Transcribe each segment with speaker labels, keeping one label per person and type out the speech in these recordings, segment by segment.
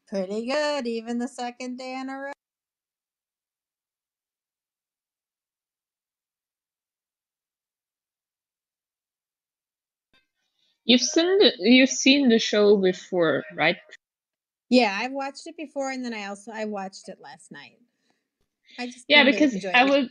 Speaker 1: Pretty good, even the second day in a row.
Speaker 2: You've seen the show before, right?
Speaker 1: Yeah, I've watched it before, and then I watched it last night. I just
Speaker 2: Yeah,
Speaker 1: came to
Speaker 2: because
Speaker 1: enjoy
Speaker 2: I
Speaker 1: it.
Speaker 2: would.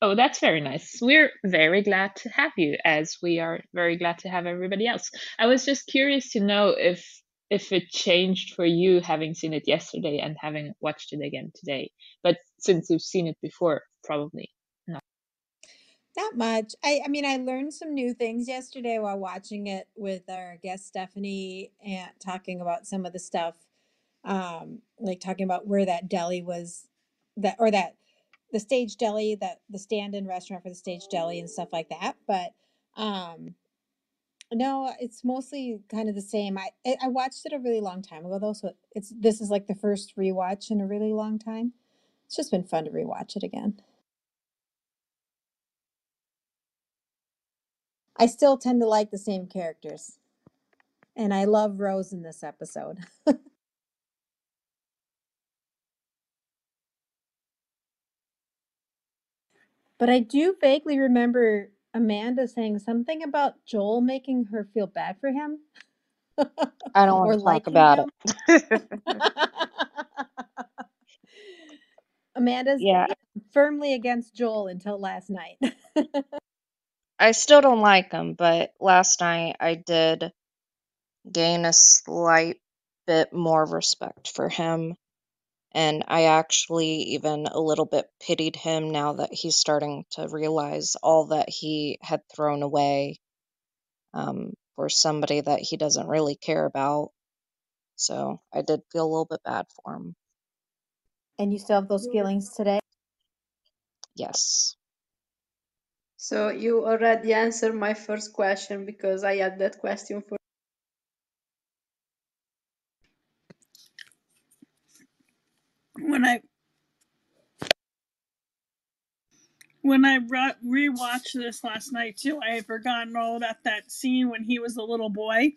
Speaker 2: Oh, that's very nice. We're very glad to have you, as we are very glad to have everybody else. I was just curious to know if it changed for you having seen it yesterday and having watched it again today. But since you've seen it before, probably not.
Speaker 1: Not much. I mean, I learned some new things yesterday while watching it with our guest Stephanie and talking about some of the stuff, like talking about where that deli was, that the stage deli, that the stand-in restaurant for the stage deli and stuff like that. But um, no, it's mostly kind of the same. I watched it a really long time ago though, so this is like the first rewatch in a really long time. It's just been fun to rewatch it again. I still tend to like the same characters. And I love Rose in this episode. But I do vaguely remember Amanda saying something about Joel making her feel bad for him
Speaker 3: I don't want
Speaker 1: or
Speaker 3: to talk
Speaker 1: liking
Speaker 3: about
Speaker 1: him.
Speaker 3: it.
Speaker 1: Amanda's
Speaker 3: Yeah,
Speaker 1: firmly against Joel until last night.
Speaker 3: I still don't like him, but last night I did gain a slight bit more respect for him, and I actually even a little bit pitied him now that he's starting to realize all that he had thrown away for somebody that he doesn't really care about. So I did feel a little bit bad for him.
Speaker 1: And you still have those feelings today?
Speaker 3: Yes.
Speaker 4: So you already answered my first question because I had that question for.
Speaker 5: When I rewatched this last night too, I had forgotten all about that scene when he was a little boy,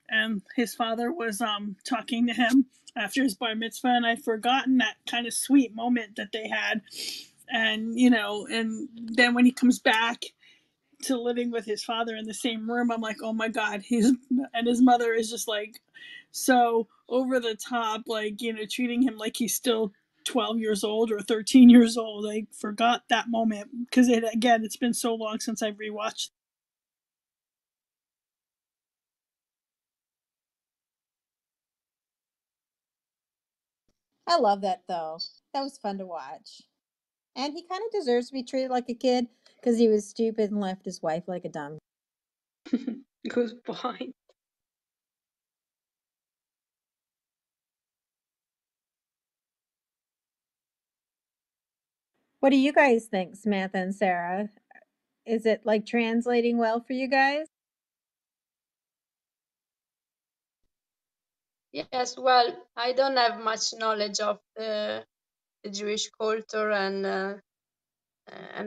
Speaker 5: and his father was talking to him after his bar mitzvah, and I'd forgotten that kind of sweet moment that they had, and and then when he comes back to living with his father in the same room, I'm like, oh my god, his mother is just like so over the top, like treating him like he's still 12 years old or 13 years old. I forgot that moment because it's been so long since I've rewatched.
Speaker 1: I love that though. That was fun to watch. And he kind of deserves to be treated like a kid because he was stupid and left his wife like a dumb.
Speaker 4: Good point.
Speaker 1: What do you guys think, Samantha and Sarah? Is it like translating well for you guys?
Speaker 4: Yes, well, I don't have much knowledge of the Jewish culture and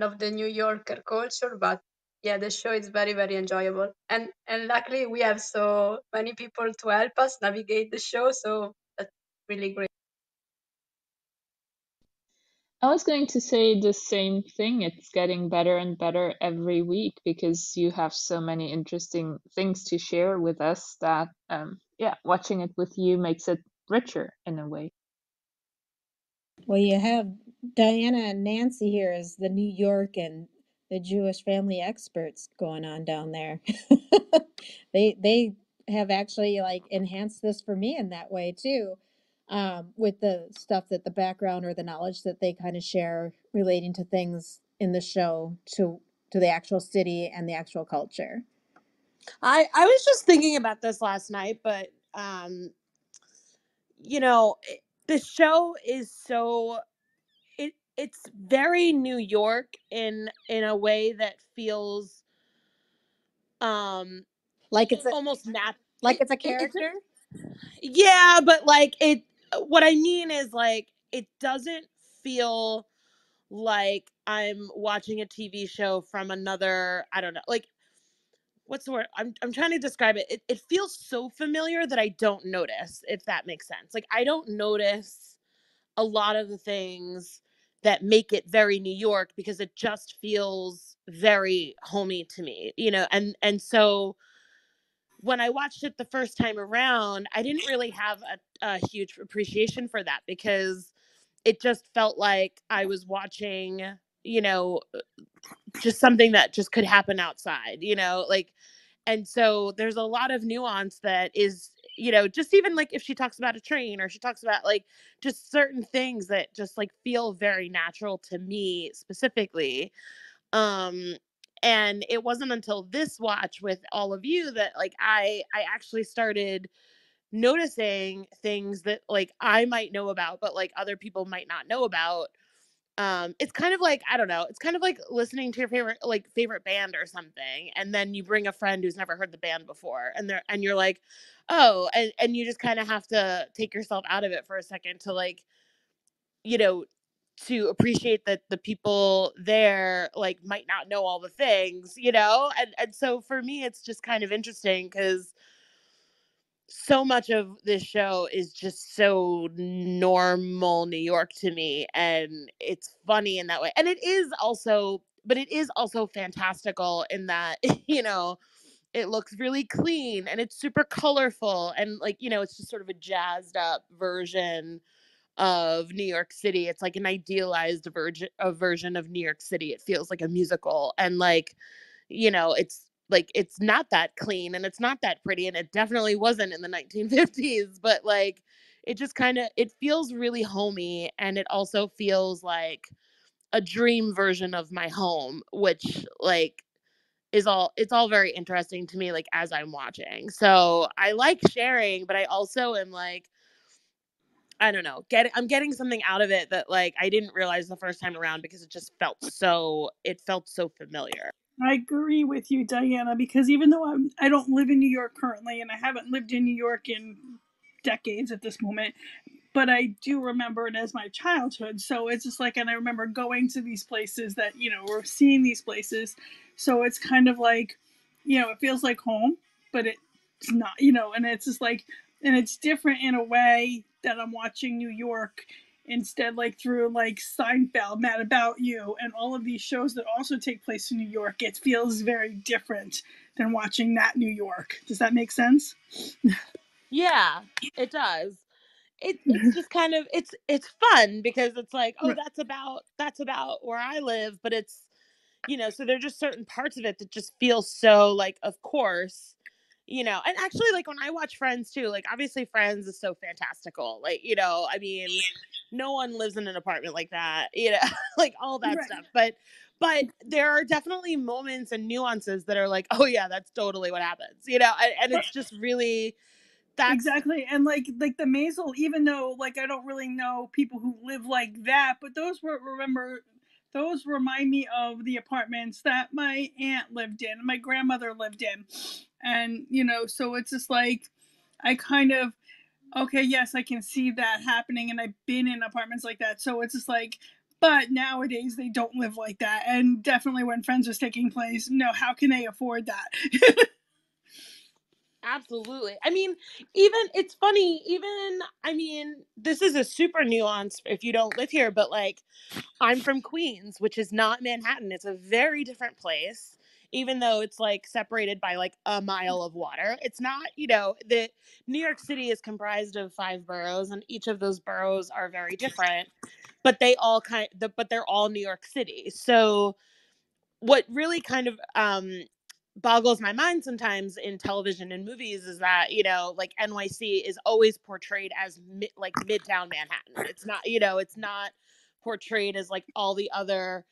Speaker 4: of the New Yorker culture, but yeah, the show is very, very enjoyable. And luckily we have so many people to help us navigate the show, so that's really great.
Speaker 2: I was going to say the same thing. It's getting better and better every week because you have so many interesting things to share with us that, yeah, watching it with you makes it richer in a way.
Speaker 1: Well, you have Diana and Nancy here as the New York and the Jewish family experts going on down there. They have actually like enhanced this for me in that way too, with the stuff that the background or the knowledge that they kind of share relating to things in the show to the actual city and the actual culture.
Speaker 6: I was just thinking about this last night, but you know, the show is so it's very New York in a way that feels um
Speaker 1: Like it's a
Speaker 6: almost
Speaker 1: like it's a
Speaker 6: it's
Speaker 1: character.
Speaker 6: yeah, but like it what I mean is like it doesn't feel like I'm watching a TV show from another, I don't know, like what's the word? I'm trying to describe it. It feels so familiar that I don't notice, if that makes sense. Like I don't notice a lot of the things that make it very New York because it just feels very homey to me, and so when I watched it the first time around, I didn't really have a huge appreciation for that because it just felt like I was watching, you know, just something that just could happen outside, like, and so there's a lot of nuance that is, just even like if she talks about a train or she talks about like just certain things that just like feel very natural to me specifically. Um and it wasn't until this watch with all of you that like I actually started noticing things that like I might know about but like other people might not know about. It's kind of like, I don't know, it's kind of like listening to your favorite band or something, and then you bring a friend who's never heard the band before, and you're like, oh, and you just kind of have to take yourself out of it for a second to like, you know to appreciate that the people there like might not know all the things, and so for me it's just kind of interesting because so much of this show is just so normal New York to me, and it's funny in that way. And it is also fantastical in that, it looks really clean and it's super colorful and like, it's just sort of a jazzed up version of New York City. It's like an idealized version of New York City. It feels like a musical, and like, it's like it's not that clean and it's not that pretty, and it definitely wasn't in the 1950s, but like it just kind of it feels really homey, and it also feels like a dream version of my home, which like it's all very interesting to me like as I'm watching. So I like sharing, but I also am like, I don't know, I'm getting something out of it that like I didn't realize the first time around because it felt so familiar.
Speaker 5: I agree with you, Diana, because even though I don't live in New York currently, and I haven't lived in New York in decades at this moment, but I do remember it as my childhood. So it's just like, and I remember going to these places that, or seeing these places. So it's kind of like, it feels like home, but it's not, and it's just like, and it's different in a way that I'm watching New York instead, like through like Seinfeld, Mad About You, and all of these shows that also take place in New York. It feels very different than watching that New York. Does that make sense?
Speaker 6: Yeah, it does. It's just kind of it's fun because it's like, oh, that's about where I live, but it's, so there're just certain parts of it that just feel so like, of course, and actually like when I watch Friends too, like obviously Friends is so fantastical, like, I mean, no one lives in an apartment like that, like all that
Speaker 5: Right.
Speaker 6: stuff, but there are definitely moments and nuances that are like, oh yeah, that's totally what happens, and it's just really that's
Speaker 5: Exactly. And like the Maisel, even though like I don't really know people who live like that, but those remind me of the apartments that my aunt lived in, my grandmother lived in. And so it's just like I kind of, okay, yes, I can see that happening, and I've been in apartments like that. So it's just like, but nowadays they don't live like that. And definitely when Friends was taking place, no, how can they afford that?
Speaker 6: Absolutely. I mean, even it's funny, even I mean, this is a super nuance if you don't live here, but like I'm from Queens, which is not Manhattan. It's a very different place. Even though it's like separated by like a mile of water, it's not, the New York City is comprised of 5 boroughs, and each of those boroughs are very different, but but they're all New York City. So what really kind of boggles my mind sometimes in television and movies is that, like NYC is always portrayed as like Midtown Manhattan. It's not, it's not portrayed as like all the other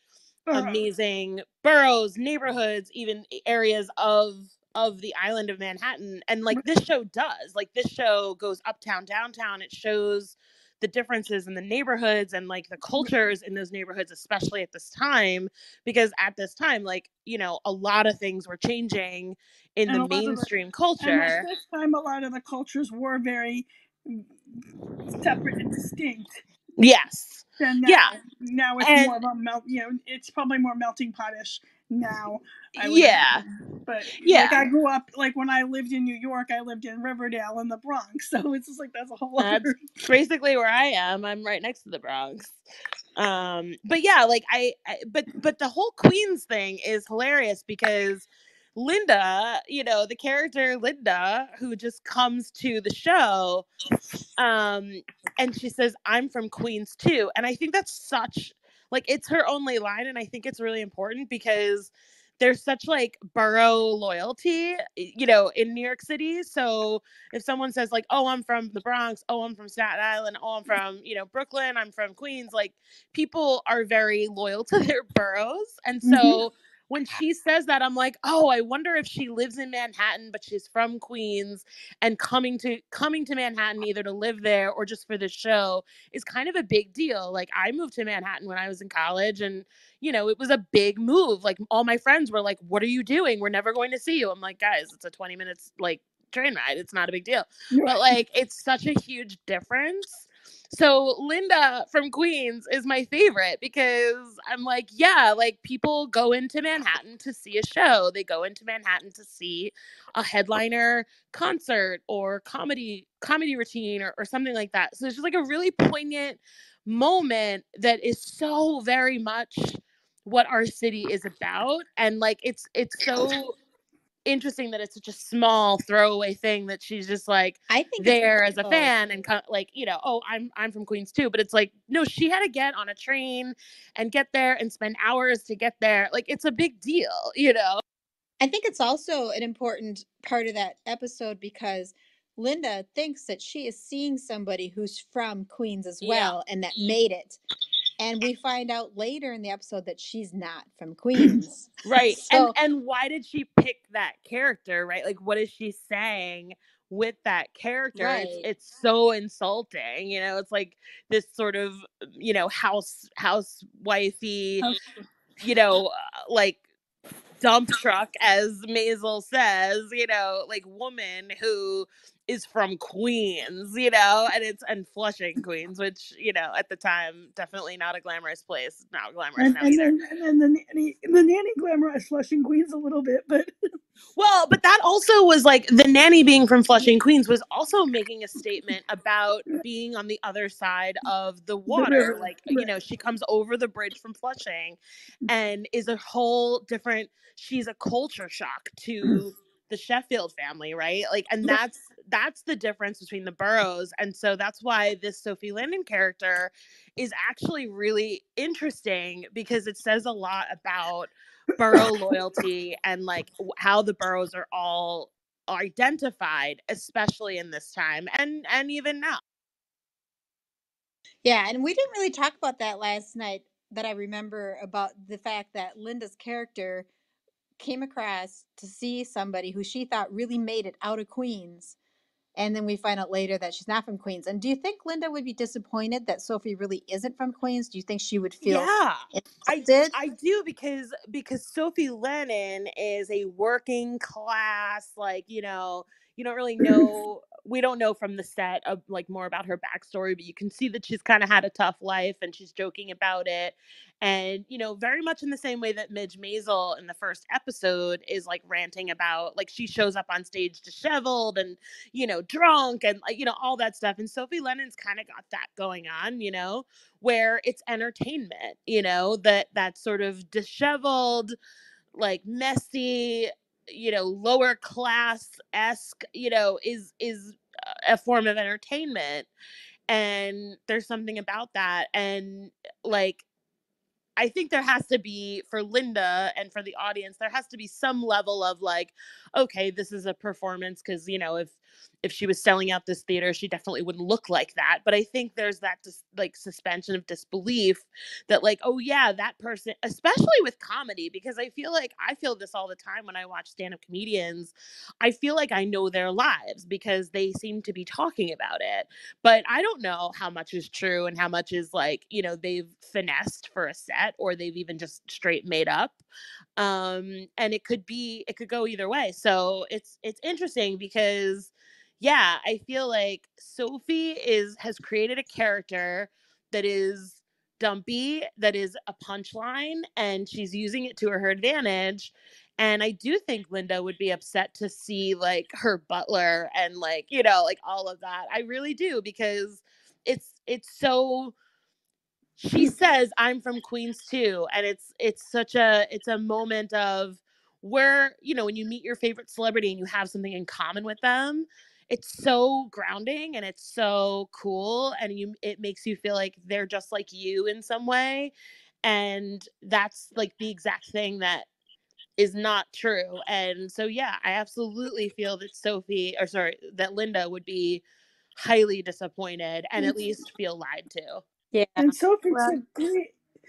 Speaker 6: amazing boroughs, neighborhoods, even areas of the island of Manhattan. And like this show does. Like this show goes uptown, downtown. It shows the differences in the neighborhoods and like the cultures in those neighborhoods, especially at this time, because at this time, like, a lot of things were changing in the
Speaker 5: and a lot of the
Speaker 6: mainstream
Speaker 5: and at
Speaker 6: culture.
Speaker 5: this time a lot of the cultures were very separate and distinct
Speaker 6: Yes.
Speaker 5: than
Speaker 6: Yeah.
Speaker 5: now. Now it's more
Speaker 6: And
Speaker 5: of a melt. It's probably more melting potish now. I would
Speaker 6: Yeah.
Speaker 5: imagine. But like
Speaker 6: Yeah.
Speaker 5: I grew up, like when I lived in New York, I lived in Riverdale in the Bronx, so it's just like that's a whole
Speaker 6: That's
Speaker 5: other.
Speaker 6: basically where I am. I'm right next to the Bronx. But yeah, like but the whole Queens thing is hilarious because Linda, the character Linda, who just comes to the show, um, and she says, "I'm from Queens too," and I think that's such like it's her only line, and I think it's really important because there's such like borough loyalty, in New York City. So if someone says like, "Oh, I'm from the Bronx," "Oh, I'm from Staten Island," "Oh, I'm from Brooklyn," "I'm from Queens," like people are very loyal to their boroughs, and
Speaker 5: Mm-hmm.
Speaker 6: so when she says that, I'm like, oh, I wonder if she lives in Manhattan, but she's from Queens, and coming to Manhattan either to live there or just for the show is kind of a big deal. Like I moved to Manhattan when I was in college, and it was a big move. Like all my friends were like, "What are you doing? We're never going to see you." I'm like, "Guys, it's a 20 minutes like train ride. It's not a big deal." But
Speaker 5: Right.
Speaker 6: like it's such a huge difference. So Linda from Queens is my favorite because I'm like, yeah, like people go into Manhattan to see a show. They go into Manhattan to see a headliner concert or comedy routine or something like that. So it's just like a really poignant moment that is so very much what our city is about. And like it's so interesting that it's such a small throwaway thing that she's just like
Speaker 1: I think it's
Speaker 6: there as a
Speaker 1: beautiful.
Speaker 6: fan and like oh, I'm from Queens too, but it's like no, she had to get on a train and get there and spend hours to get there. Like it's a big deal.
Speaker 1: I think it's also an important part of that episode because Linda thinks that she is seeing somebody who's from Queens as
Speaker 6: Yeah.
Speaker 1: well and that made it. And we find out later in the episode that she's not from Queens.
Speaker 6: Right. And
Speaker 1: So,
Speaker 6: and why did she pick that character, right? Like what is she saying with that character? It's
Speaker 1: right.
Speaker 6: it's so insulting, it's like this sort of, housewifey, like dump truck, as Maisel says, like woman who is from Queens, and Flushing, Queens, which, at the time, definitely not a glamorous place. Not glamorous
Speaker 5: And
Speaker 6: now
Speaker 5: and
Speaker 6: either.
Speaker 5: then and then the nanny glamorized Flushing Queens a little bit, but
Speaker 6: Well, but that also was like the nanny being from Flushing, Queens was also making a statement about being on the other side of the
Speaker 5: the
Speaker 6: water.
Speaker 5: river,
Speaker 6: Like,
Speaker 5: right?
Speaker 6: she comes over the bridge from Flushing and is a whole different, she's a culture shock to the Sheffield family, right? Like, and that's the difference between the boroughs. And so that's why this Sophie Landon character is actually really interesting because it says a lot about borough loyalty and like how the boroughs are all identified, especially in this time and even now.
Speaker 1: Yeah, and we didn't really talk about that last night that I remember about the fact that Linda's character came across to see somebody who she thought really made it out of Queens. And then we find out later that she's not from Queens. And do you think Linda would be disappointed that Sophie really isn't from Queens? Do you think she would feel
Speaker 6: Yeah. I
Speaker 1: insulted?
Speaker 6: I do because Sophie Lennon is a working class, like, you don't really know, we don't know from the set of like more about her backstory, but you can see that she's kind of had a tough life and she's joking about it. And, very much in the same way that Midge Maisel in the first episode is like ranting about like she shows up on stage disheveled and, drunk and like, all that stuff. And Sophie Lennon's kind of got that going on, where it's entertainment, that sort of disheveled, like messy, lower class esque, is a form of entertainment. And there's something about that. And like I think there has to be for Linda and for the audience, there has to be some level of like, okay, this is a performance because if she was selling out this theater, she definitely wouldn't look like that. But I think there's that like suspension of disbelief that like, oh yeah, that person, especially with comedy, because I feel this all the time when I watch stand-up comedians. I feel like I know their lives because they seem to be talking about it, but I don't know how much is true and how much is like, they've finessed for a set or they've even just straight made up. And it could go either way. So it's interesting because yeah, I feel like Sophie has created a character that is dumpy that is a punchline, and she's using it to her advantage. And I do think Linda would be upset to see like her butler and like, like all of that. I really do, because it's so, she says I'm from Queens too, and it's a moment of where, when you meet your favorite celebrity and you have something in common with them, it's so grounding and it's so cool, and it makes you feel like they're just like you in some way. And that's like the exact thing that is not true. And so yeah, I absolutely feel that that Linda would be highly disappointed and at least feel lied to.
Speaker 1: Yeah.
Speaker 5: And
Speaker 1: Well,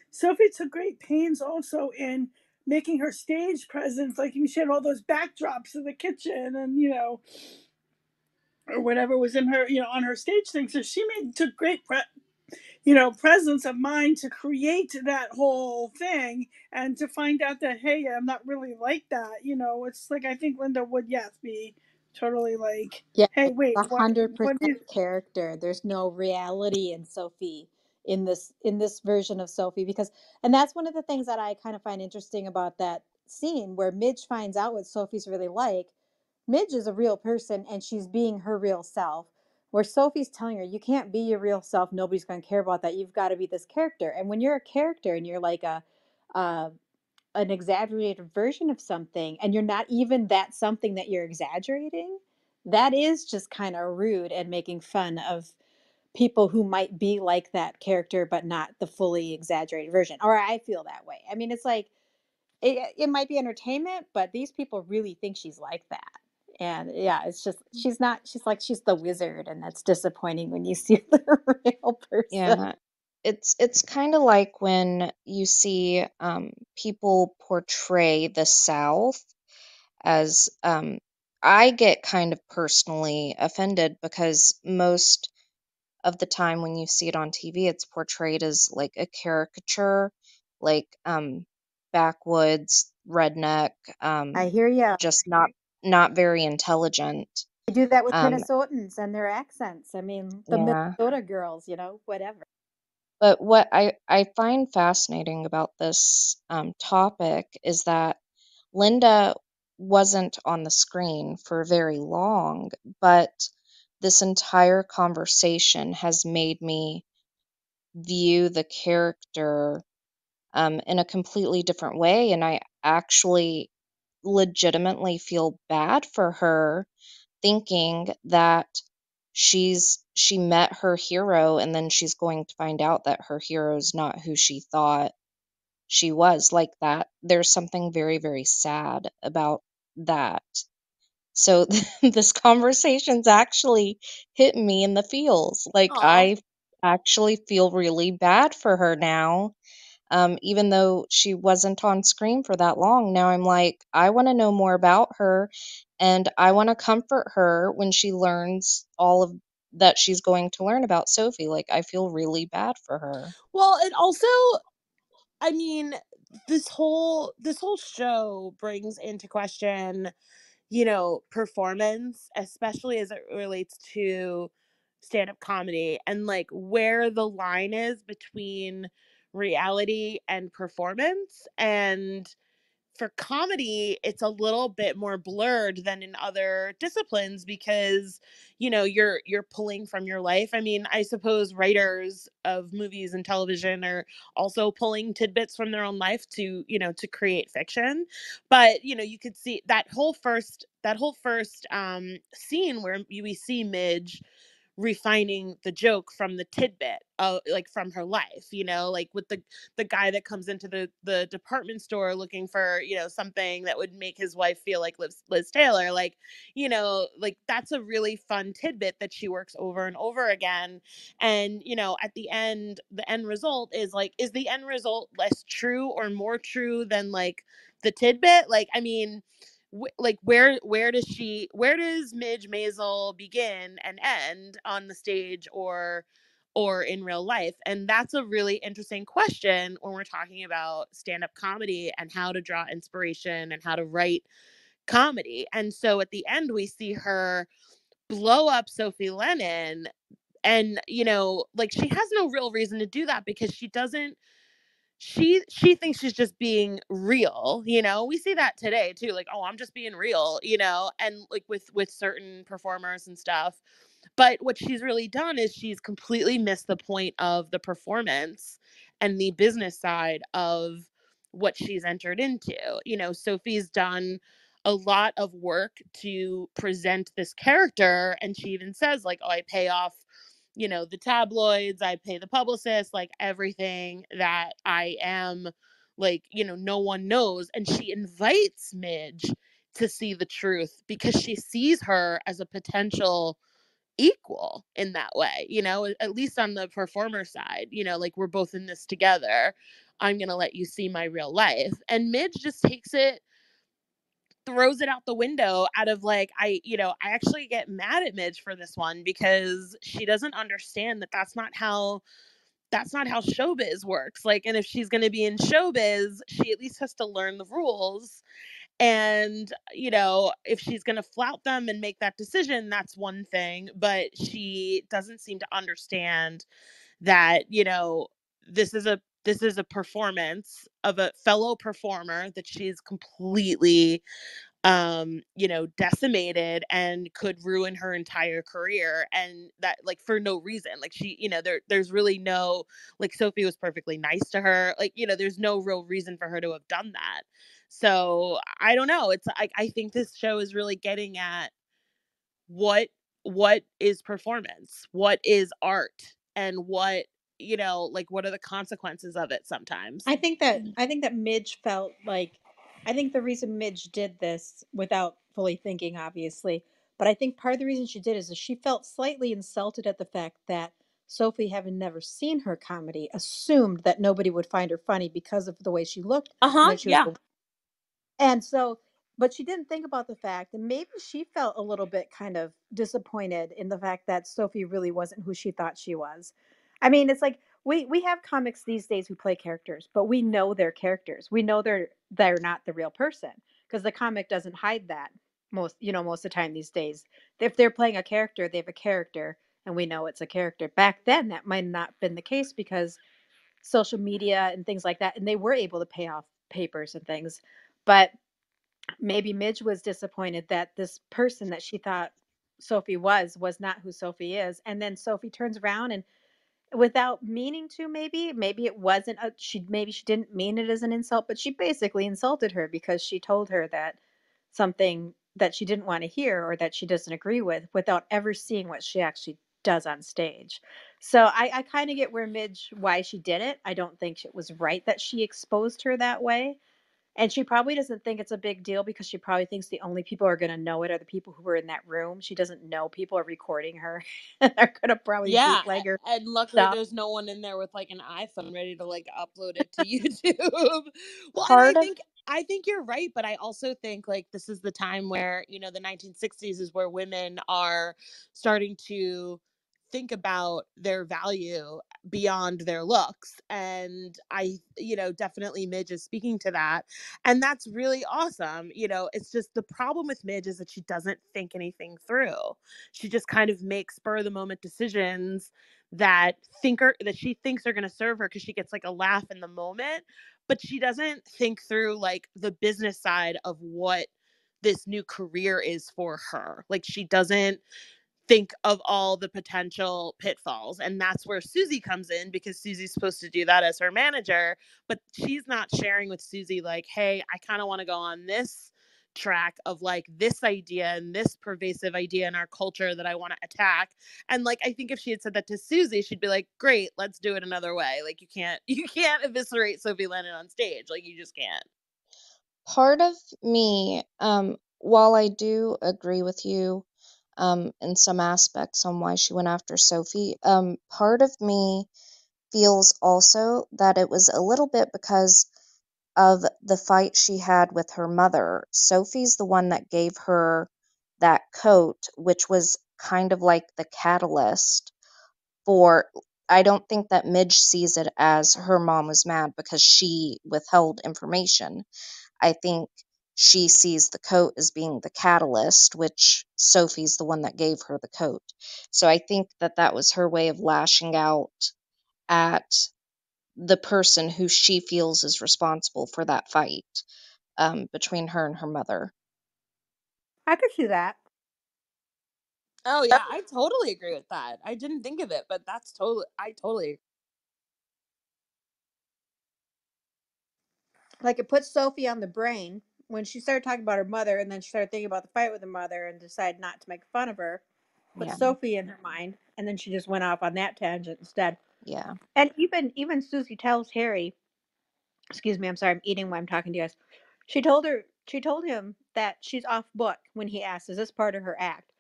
Speaker 5: Sophie took great pains also in making her stage presence. Like she had all those backdrops of the kitchen and or whatever was in her on her stage thing. So she took great presence of mind to create that whole thing, and to find out that, hey, I'm not really like that. It's like, I think Linda would, yes, be totally like,
Speaker 1: yeah,
Speaker 5: hey,
Speaker 1: it's
Speaker 5: wait, what
Speaker 1: 100%
Speaker 5: is.
Speaker 1: character. There's no reality in Sophie, in this version of Sophie, because and that's one of the things that I kind of find interesting about that scene where Midge finds out what Sophie's really like. Midge is a real person and she's being her real self. Where Sophie's telling her, you can't be your real self. Nobody's going to care about that. You've got to be this character. And when you're a character and you're like a an exaggerated version of something, and you're not even that something that you're exaggerating, that is just kind of rude and making fun of people who might be like that character but not the fully exaggerated version. Or I feel that way. I mean, it's like it might be entertainment, but these people really think she's like that. And yeah, it's just she's not. She's like she's the wizard, and that's disappointing when you see the real person.
Speaker 3: Yeah. It's kind of like when you see people portray the South as I get kind of personally offended because most of the time when you see it on TV, it's portrayed as like a caricature, like backwoods, redneck,
Speaker 1: I hear ya.
Speaker 3: just not very intelligent.
Speaker 1: They do that with
Speaker 3: Um,
Speaker 1: Minnesotans and their accents. I mean, the
Speaker 3: yeah.
Speaker 1: Minnesota girls, whatever.
Speaker 3: But what I find fascinating about this topic is that Linda wasn't on the screen for very long, but this entire conversation has made me view the character in a completely different way. And I actually legitimately feel bad for her, thinking that she met her hero and then she's going to find out that her hero's not who she thought she was. Like, that there's something very, very sad about that. So this conversation's actually hit me in the feels. Like,
Speaker 6: Aw.
Speaker 3: I actually feel really bad for her now. Even though she wasn't on screen for that long, now I'm like, I want to know more about her, and I want to comfort her when she learns all of that she's going to learn about Sophie. Like, I feel really bad for her.
Speaker 6: Well, it also, I mean, this whole show brings into question, performance, especially as it relates to stand-up comedy, and like where the line is between reality and performance. And for comedy, it's a little bit more blurred than in other disciplines, because you're pulling from your life. I mean, I suppose writers of movies and television are also pulling tidbits from their own life to create fiction. But you could see that whole first scene where we see Midge refining the joke from the tidbit, like from her life, like with the guy that comes into the department store looking for something that would make his wife feel like Liz Taylor, like like that's a really fun tidbit that she works over and over again. And at the end result is like, is the end result less true or more true than like the tidbit? Like, I mean, like where does Midge Maisel begin and end, on the stage or in real life? And that's a really interesting question when we're talking about stand-up comedy and how to draw inspiration and how to write comedy. And so at the end we see her blow up Sophie Lennon, And, like, she has no real reason to do that because she thinks she's just being real. We see that today too, like, oh, I'm just being real, and like with certain performers and stuff. But what she's really done is she's completely missed the point of the performance and the business side of what she's entered into. Sophie's done a lot of work to present this character, and she even says, like, oh, I pay off the tabloids, I pay the publicist, like everything that I am, like, no one knows. And she invites Midge to see the truth because she sees her as a potential equal in that way, at least on the performer side, like, we're both in this together. I'm going to let you see my real life. And Midge just takes it, throws it out the window out of, like, I actually get mad at Midge for this one because she doesn't understand that that's not how showbiz works. Like, and if she's going to be in showbiz, she at least has to learn the rules. And, if she's going to flout them and make that decision, that's one thing. But she doesn't seem to understand that, this is a performance of a fellow performer that she's completely decimated and could ruin her entire career, and that, like, for no reason. Like, she, there's really no, like, Sophie was perfectly nice to her, like, there's no real reason for her to have done that. So I don't know, it's like, I think this show is really getting at what is performance, what is art, and what are the consequences of it sometimes.
Speaker 1: I think that Midge felt like, I think the reason Midge did this without fully thinking, obviously, but I think part of the reason she did is that she felt slightly insulted at the fact that Sophie, having never seen her comedy, assumed that nobody would find her funny because of the way she looked and
Speaker 6: Uh-huh,
Speaker 1: that she was
Speaker 6: yeah.
Speaker 1: the. And so, but she didn't think about the fact, and maybe she felt a little bit kind of disappointed in the fact that Sophie really wasn't who she thought she was. I mean, it's like we have comics these days who play characters, but we know they're characters. We know they're not the real person because the comic doesn't hide that most of the time these days. If they're playing a character, they have a character, and we know it's a character. Back then, that might not have been the case because social media and things like that, and they were able to pay off papers and things. But maybe Midge was disappointed that this person that she thought Sophie was not who Sophie is. And then Sophie turns around and, without meaning to, maybe it wasn't maybe she didn't mean it as an insult, but she basically insulted her because she told her that something that she didn't want to hear or that she doesn't agree with without ever seeing what she actually does on stage. So I kind of get why she did it. I don't think it was right that she exposed her that way, and she probably doesn't think it's a big deal because she probably thinks the only people who are going to know it are the people who were in that room. She doesn't know people are recording her. They're going to probably
Speaker 6: Yeah,
Speaker 1: bootleg her
Speaker 6: and luckily
Speaker 1: stuff.
Speaker 6: there's no one in there with, like, an iPhone ready to, like, upload it to YouTube. Well, and I
Speaker 3: Part of
Speaker 6: think I think you're right, but I also think, like, this is the time where, the 1960s is where women are starting to think about their value beyond their looks. And definitely Midge is speaking to that. And that's really awesome. It's just the problem with Midge is that she doesn't think anything through. She just kind of makes spur of the moment decisions that she thinks are going to serve her because she gets, like, a laugh in the moment, but she doesn't think through, like, the business side of what this new career is for her. Like, she doesn't think of all the potential pitfalls. And that's where Susie comes in, because Susie's supposed to do that as her manager, but she's not sharing with Susie, like, hey, I kind of want to go on this track of, like, this idea and this pervasive idea in our culture that I want to attack. And, like, I think if she had said that to Susie, she'd be like, great, let's do it another way. Like, you can't eviscerate Sophie Lennon on stage. Like, you just can't.
Speaker 3: part of me, while I do agree with you in some aspects on why she went after Sophie, part of me feels also that it was a little bit because of the fight she had with her mother. Sophie's the one that gave her that coat, which was kind of like the catalyst for. I don't think that Midge sees it as her mom was mad because she withheld information. I think she sees the coat as being the catalyst, which Sophie's the one that gave her the coat. So I think that that was her way of lashing out at the person who she feels is responsible for that fight between her and her mother.
Speaker 1: I could see that.
Speaker 6: Oh yeah, I totally agree with that. I didn't think of it, but I totally.
Speaker 1: Like it puts Sophie on the brain when she started talking about her mother, and then she started thinking about the fight with her mother and decided not to make fun of her. Put
Speaker 3: Yeah,
Speaker 1: Sophie in her mind, and then she just went off on that tangent instead.
Speaker 3: yeah,
Speaker 1: And even Susie tells Harry, excuse me, I'm sorry, I'm eating while I'm talking to you guys. She told him that she's off book when he asked, "Is this part of her act?"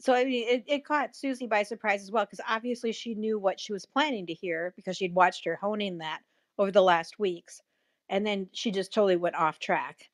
Speaker 1: So I mean, it caught Susie by surprise as well, because obviously she knew what she was planning to hear because she'd watched her honing that over the last weeks, and then she just totally went off track.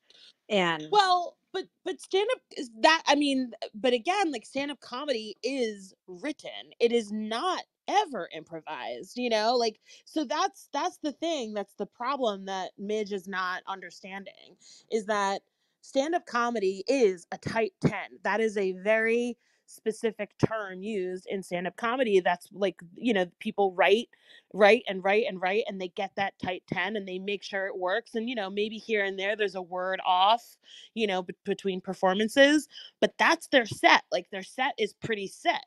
Speaker 1: And
Speaker 6: Well, but stand up is that, I mean, but again, like stand up comedy is written. It is not ever improvised, you know? Like so that's the thing, that's the problem that Midge is not understanding, is that stand up comedy is a tight 10. That is a very specific term used in stand up comedy. That's like, you know, people write and they get that tight 10 and they make sure it works, and you know, maybe here and there's a word off, you know, between performances, but that's their set. Like their set is pretty set.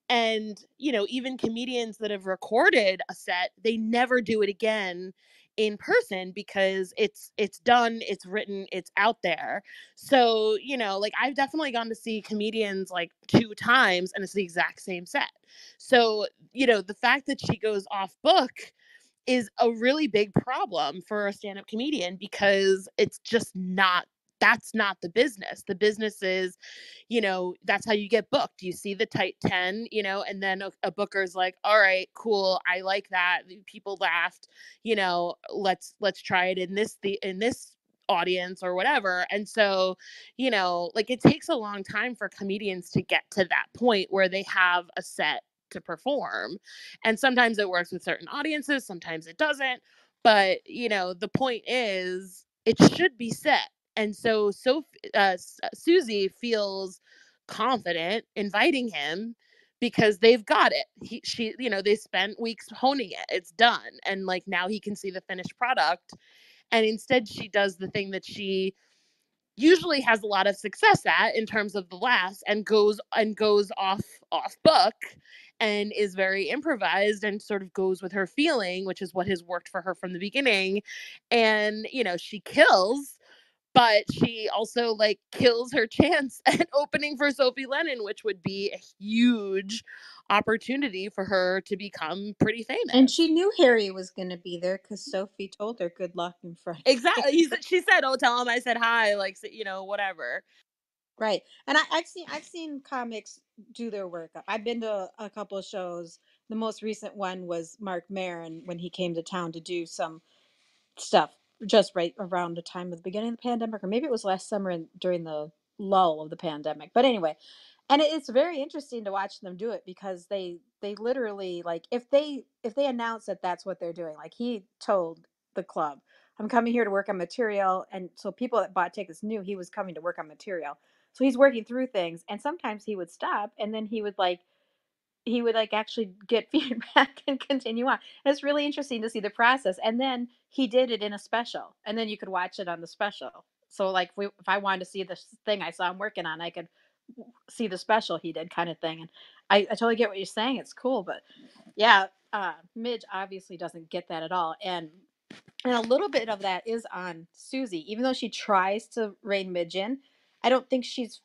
Speaker 6: And, you know, even comedians that have recorded a set, they never do it again in person because it's done, it's written, it's out there. So, you know, like I've definitely gone to see comedians like 2 times and it's the exact same set. So, you know, the fact that she goes off book is a really big problem for a stand-up comedian, because it's just not, that's not the business. The business is, you know, that's how you get booked. You see the tight 10, you know, and then a booker's like, all right, cool, I like that, people laughed, you know, let's try it in this audience or whatever. And so, you know, like it takes a long time for comedians to get to that point where they have a set to perform. And sometimes it works with certain audiences, sometimes it doesn't. But, you know, the point is it should be set. And so Susie feels confident inviting him because they've got it. She, you know, they spent weeks honing it. It's done. And like now he can see the finished product. And instead she does the thing that she usually has a lot of success at in terms of the laughs, and goes off book and is very improvised and sort of goes with her feeling, which is what has worked for her from the beginning. And you know, she kills, but she also like kills her chance at opening for Sophie Lennon, which would be a huge opportunity for her to become pretty
Speaker 1: and she
Speaker 6: famous.
Speaker 1: knew Harry was going to be there because Sophie told her good luck in Friday.
Speaker 6: Exactly. She said, "Oh, tell him I said hi," like, you know, whatever.
Speaker 1: Right. And I've seen comics do their work. I've been to a couple of shows. The most recent one was Mark Maron when he came to town to do some stuff just right around the time of the beginning of the pandemic, or maybe it was last summer during the lull of the pandemic. But anyway, and it's very interesting to watch them do it because they literally, like, if they announce that that's what they're doing, like he told the club, "I'm coming here to work on material," and so people that bought tickets knew he was coming to work on material. So he's working through things, and sometimes he would stop, and then he would like actually get feedback and continue on. And it's really interesting to see the process. And then he did it in a special, and then you could watch it on the special. So like if I wanted to see this thing I saw him working on, I could see the special he did, kind of thing. And I totally get what you're saying. It's cool, but yeah, Midge obviously doesn't get that at all. And a little bit of that is on Susie, even though she tries to rein Midge in. I don't think she's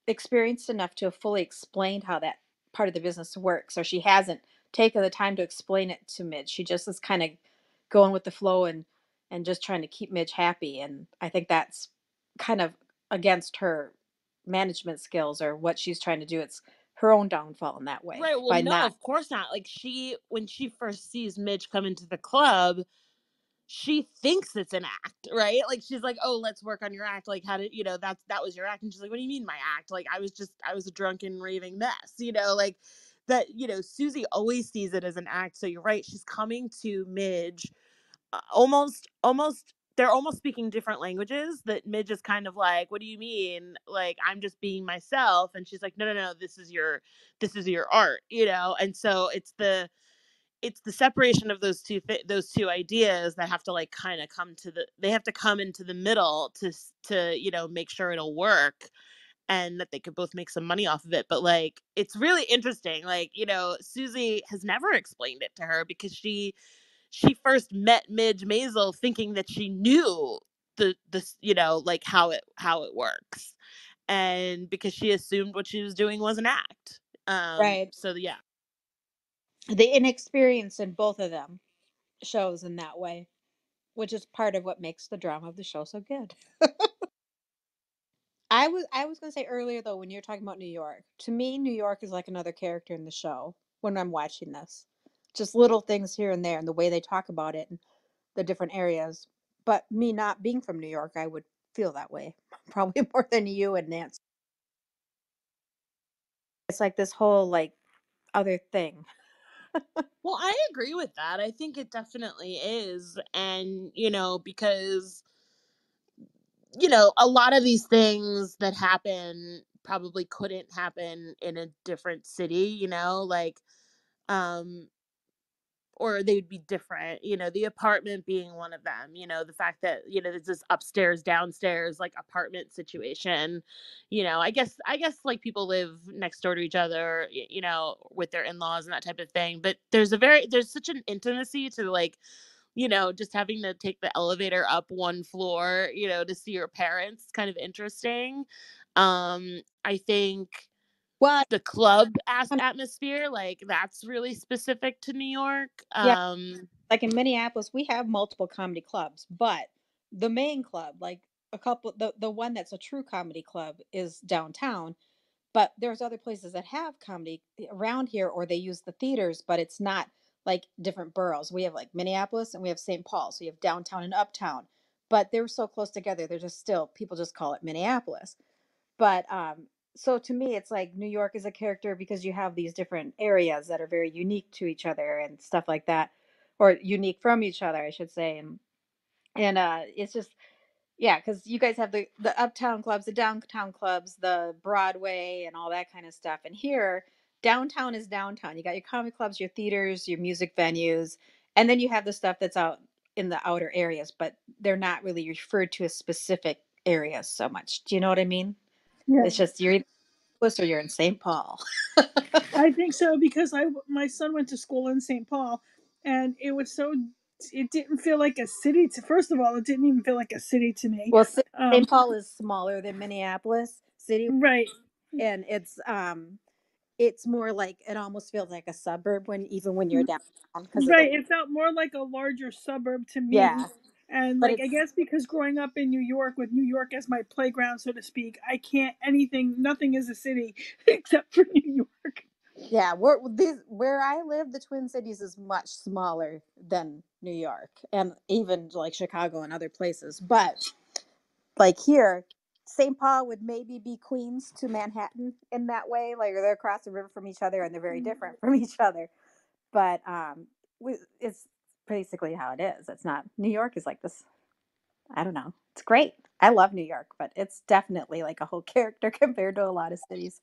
Speaker 1: experienced enough to have fully explained how that part of the business works, or she hasn't taken the time to explain it to Midge. She just is kind of going with the flow and just trying to keep Midge happy. And I think that's kind of against her management skills or what she's trying to do. It's her own downfall in that way
Speaker 6: Right. Well,
Speaker 1: by
Speaker 6: no,
Speaker 1: not.
Speaker 6: of course not. Like when she first sees Midge come into the club, she thinks it's an act, right? Like she's like, "Oh, let's work on your act. Like, how did, you know, that was your act?" And she's like, "What do you mean my act? Like, I was a drunken raving mess, you know, like that." You know, Susie always sees it as an act. So you're right. She's coming to Midge almost they're almost speaking different languages, that Midge is kind of like, what do you mean? Like, I'm just being myself. And she's like, no, no, no, this is your art, you know? And so it's the separation of those two ideas that have to like kind of they have to come into the middle to, you know, make sure it'll work and that they could both make some money off of it. But like, it's really interesting. Like, you know, Susie has never explained it to her because she first met Midge Maisel thinking that she knew the you know, like how it works, and because she assumed what she was doing was an act.
Speaker 1: Right.
Speaker 6: So yeah.
Speaker 1: The inexperience in both of them shows in that way, which is part of what makes the drama of the show so good. I was gonna say earlier though, when you're talking about New York, to me, New York is like another character in the show when I'm watching this. Just little things here and there, and the way they talk about it, and the different areas. But me not being from New York, I would feel that way probably more than you and Nancy. It's like this whole like other thing.
Speaker 6: Well, I agree with that. I think it definitely is. And, you know, because, you know, a lot of these things that happen probably couldn't happen in a different city, you know, like, um, or they'd be different, you know, the apartment being one of them, you know, the fact that, you know, there's this upstairs, downstairs, like apartment situation, you know, I guess like people live next door to each other, you know, with their in-laws and that type of thing. But there's such an intimacy to like, you know, just having to take the elevator up one floor, you know, to see your parents, kind of interesting. I think
Speaker 1: Well,
Speaker 6: the club
Speaker 1: kind of,
Speaker 6: atmosphere, like that's really specific to New York.
Speaker 1: yeah, like in Minneapolis, we have multiple comedy clubs, but the main club, like a couple, the one that's a true comedy club is downtown. But there's other places that have comedy around here, or they use the theaters, but it's not like different boroughs. We have like Minneapolis and we have St. Paul, so you have downtown and uptown, but they're so close together. They're just still people just call it Minneapolis. But so to me, it's like New York is a character because you have these different areas that are very unique to each other and stuff like that, or unique from each other, I should say. And it's just yeah, because you guys have the uptown clubs, the downtown clubs, the Broadway, and all that kind of stuff. And here, downtown is downtown. You got your comedy clubs, your theaters, your music venues, and then you have the stuff that's out in the outer areas, but they're not really referred to as specific areas so much. Do you know what I mean?
Speaker 5: Yeah,
Speaker 1: It's just you're either Louis or you're in St. Paul.
Speaker 5: I think so because my son went to school in St. Paul, and it didn't feel like a city to. First of all, it didn't even feel like a city to me.
Speaker 1: Well,
Speaker 5: Um,
Speaker 1: St. Paul is smaller than Minneapolis City,
Speaker 5: right,
Speaker 1: and it's more like it almost feels like a suburb when even when you're downtown because of the
Speaker 5: right. It felt more like a larger suburb to me.
Speaker 1: yeah.
Speaker 5: And
Speaker 1: But
Speaker 5: like I
Speaker 1: it's
Speaker 5: guess because growing up in New York with New York as my playground, so to speak, I can't anything. Nothing is a city except for New York.
Speaker 1: yeah, where I live, the Twin Cities is much smaller than New York and even like Chicago and other places. But like here, St. Paul would maybe be Queens to Manhattan in that way. Like they're across the river from each other and they're very different from each other. But it's basically how it is. It's not New York is like this. I don't know. It's great. I love New York, but it's definitely like a whole character compared to a lot of cities.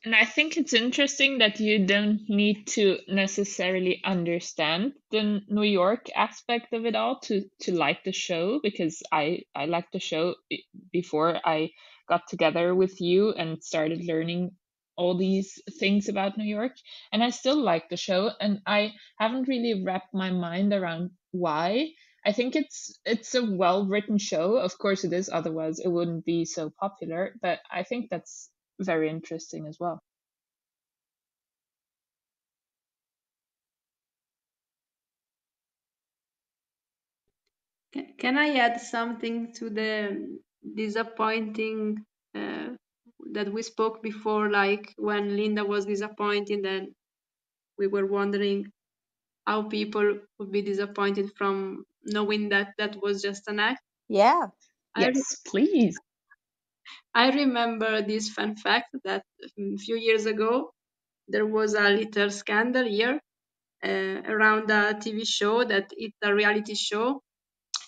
Speaker 2: And I think it's interesting that you don't need to necessarily understand the New York aspect of it all to like the show, because I liked the show before I got together with you and started learning all these things about New York, and I still like the show, and I haven't really wrapped my mind around why. I think it's a well written show. Of course it is, otherwise it wouldn't be so popular, but I think that's very interesting as well.
Speaker 4: Can I add something to the disappointing that we spoke before, like when Linda was disappointed and we were wondering how people would be disappointed from knowing that that was just an act?
Speaker 1: Yeah.
Speaker 4: I,
Speaker 2: Yes, please.
Speaker 4: I remember this fun fact that a few years ago there was a little scandal here around a TV show that it's a reality show.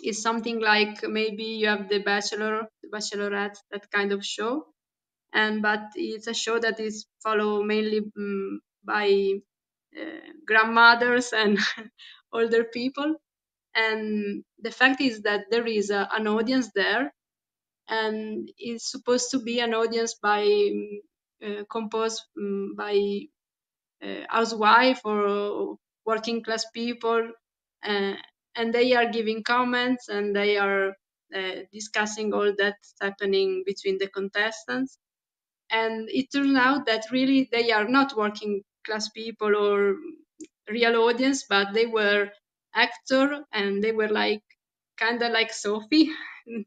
Speaker 4: It's something like maybe you have The Bachelor, The Bachelorette, that kind of show. But it's a show that is followed mainly by grandmothers and older people. And the fact is that there is an audience there, and it's supposed to be an audience composed by housewife or working class people, uh, and they are giving comments and they are discussing all that's happening between the contestants. And it turned out that really they are not working class people or real audience, but they were actor, and they were like kind of like Sophie.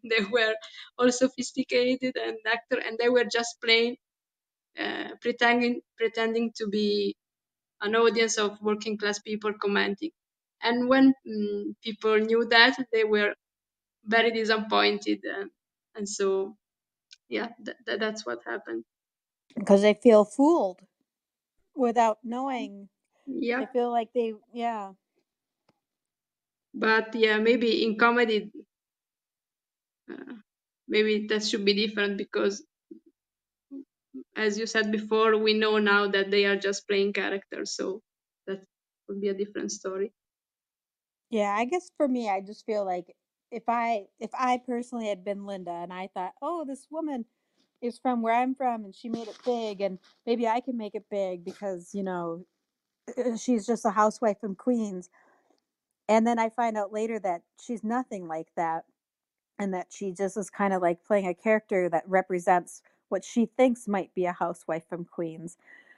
Speaker 4: They were all sophisticated and actor, and they were just playing, pretending to be an audience of working class people commenting. And when people knew that, they were very disappointed, and so yeah, that's what happened.
Speaker 1: Because they feel fooled without knowing. They
Speaker 4: Yeah,
Speaker 1: feel like they, yeah.
Speaker 4: but yeah, maybe in comedy, uh, maybe that should be different, because as you said before, we know now that they are just playing characters, so that would be a different story.
Speaker 1: Yeah, I guess for me, I just feel like if I personally had been Linda and I thought, oh, this woman is from where I'm from and she made it big and maybe I can make it big because, she's just a housewife from Queens. And then I find out later that she's nothing like that and that she just is kind of like playing a character that represents what she thinks might be a housewife from Queens.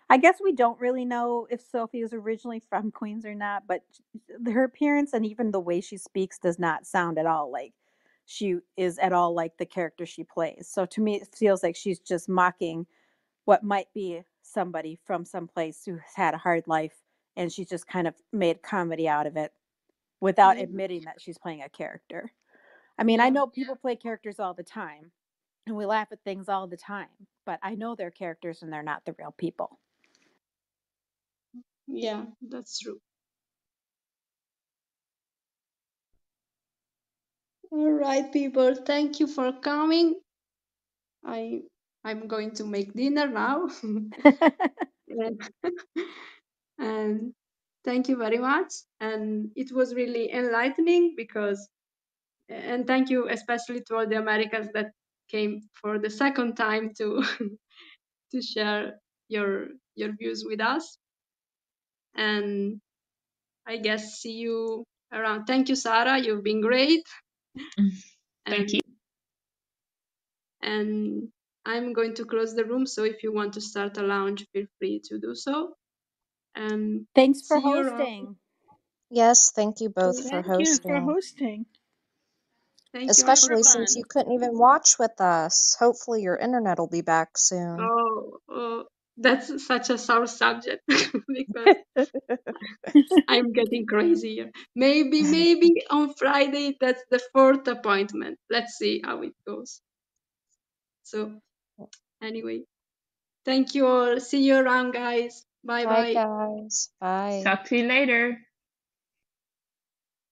Speaker 1: I guess we don't really know if Sophie is originally from Queens or not, but her appearance and even the way she speaks does not sound at all like she is at all like the character she plays. So to me, it feels like she's just mocking what might be somebody from some place who's had a hard life, and she's just kind of made comedy out of it without
Speaker 4: Yeah,
Speaker 1: admitting that she's playing a character. I mean, I
Speaker 4: yeah,
Speaker 1: know people play characters all the time and we laugh at things all the time, but I know they're characters and they're not the real people.
Speaker 4: yeah, that's true. All right, people, thank you for coming. I I'm going to make dinner now. and and thank you very much. And it was really enlightening, because, and thank you especially to all the Americans that came for the second time to to share your views with us. And I guess see you around. Thank you, Sara. You've been great.
Speaker 2: Thank you.
Speaker 4: And and I'm going to close the room. So if you want to start a lounge, feel free to do so. And
Speaker 1: Thanks for
Speaker 4: see you around.
Speaker 1: hosting.
Speaker 3: Yes, thank you both for
Speaker 5: Thank you for
Speaker 3: hosting.
Speaker 5: hosting.
Speaker 4: Thank you all for
Speaker 3: Especially
Speaker 4: coming.
Speaker 3: since you couldn't even watch with us. Hopefully your internet will be back soon.
Speaker 4: Oh, that's such a sour subject because I'm getting crazy here. Maybe on Friday, that's the fourth appointment. Let's see how it goes. So, anyway, thank you all. See you around, guys. Bye
Speaker 3: Bye
Speaker 4: bye.
Speaker 3: guys. Bye.
Speaker 2: Talk to you later.